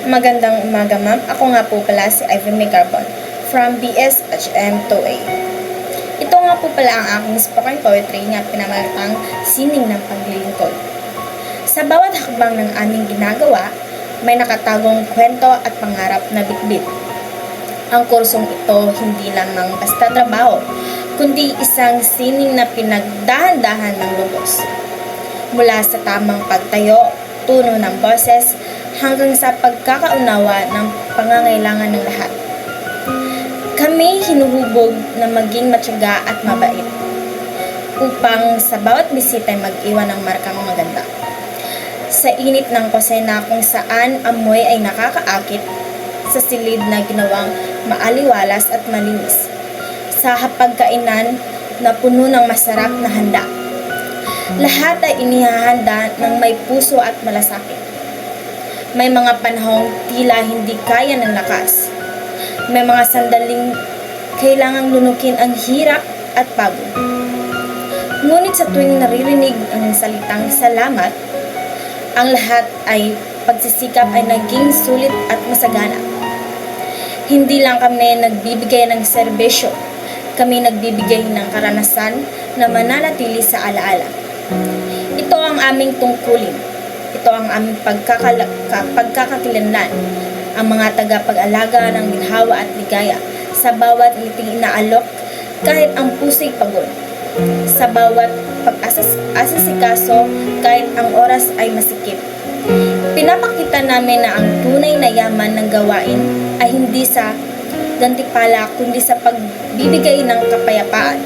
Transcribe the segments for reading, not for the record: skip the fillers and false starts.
Magandang umaga, ma'am. Ako nga po pala si Ivy Carbon from BSHM 2A. Ito nga po pala ang aking spoken poetry na pinamagatang Sining ng Paglilingkod. Sa bawat hakbang ng aming ginagawa, may nakatagong kwento at pangarap na bitbit. Ang kursong ito hindi lamang basta trabaho, kundi isang sining na pinagdahan-dahan ng lubos. Mula sa tamang pagtayo, tuno ng boses, hanggang sa pagkakaunawa ng pangangailangan ng lahat. Kami hinuhubog na maging matyaga at mabait upang sa bawat bisita ay mag-iwan ng markang maganda. Sa init ng kusina kung saan amoy ay nakakaakit, sa silid na ginawang maaliwalas at malinis, sa hapagkainan na puno ng masarap na handa. Lahat ay inihahanda ng may puso at malasakit. May mga panahong tila hindi kaya ng lakas. May mga sandaling kailangang lunukin ang hirap at pagod. Ngunit sa tuwing naririnig ang salitang salamat, ang lahat ay pagsisikap ay naging sulit at masagana. Hindi lang kami nagbibigay ng serbisyo, kami nagbibigay ng karanasan na mananatili sa alaala. Ito ang aming tungkulin. Ito ang aming pagkakakilanlan, ang mga tagapag-alaga ng ginhawa at ligaya sa bawat ngiting inaalok kahit ang puso'y pagod, sa bawat pag-asasikaso kahit ang oras ay masikip. Pinapakita namin na ang tunay na yaman ng gawain ay hindi sa gantimpala kundi sa pagbibigay ng kapayapaan.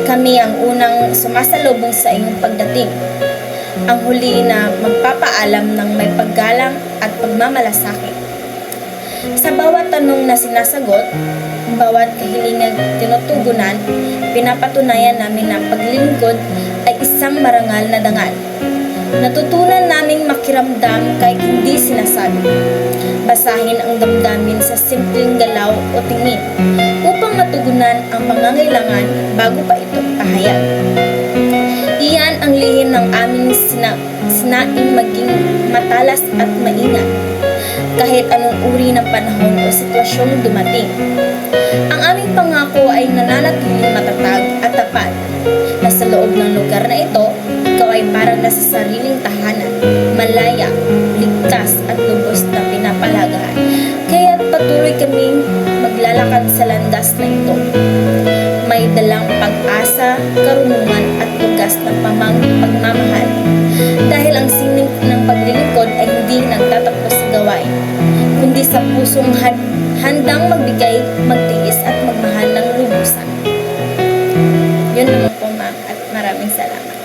Kami ang unang sumasalubong sa inyong pagdating, ang huli na magpapaalam ng may paggalang at pagmamalasakit. Sa bawat tanong na sinasagot, bawat kahilingan tinutugunan, pinapatunayan namin na paglilingkod ay isang marangal na dangal. Natutunan naming makiramdam kahit hindi sinasabi. Basahin ang damdamin sa simpleng galaw o tingin upang matugunan ang pangangailangan bago pa ito pahayag. Iyan ang lihim ng aming sinaing maging matalas at maingat kahit anong uri ng panahon o sitwasyong dumating. Ang aming pangako ay nananatiling matatag at tapat na sa loob ng lugar na ito, ikaw ay parang nasa sariling tahanan, malaya, ligtas at lubos na pinapalagahan. Kaya patuloy kaming maglalakad sa landas na ito. May dalang pag-asa, karunungan at tugas ng pagmamahal. Dahil ang sining ng paglilingkod ay hindi nagtatapos sa gawain, kundi sa pusong handang magbigay, magtiis at magmahal ng lubusan. Yun naman po, ma'am, at maraming salamat.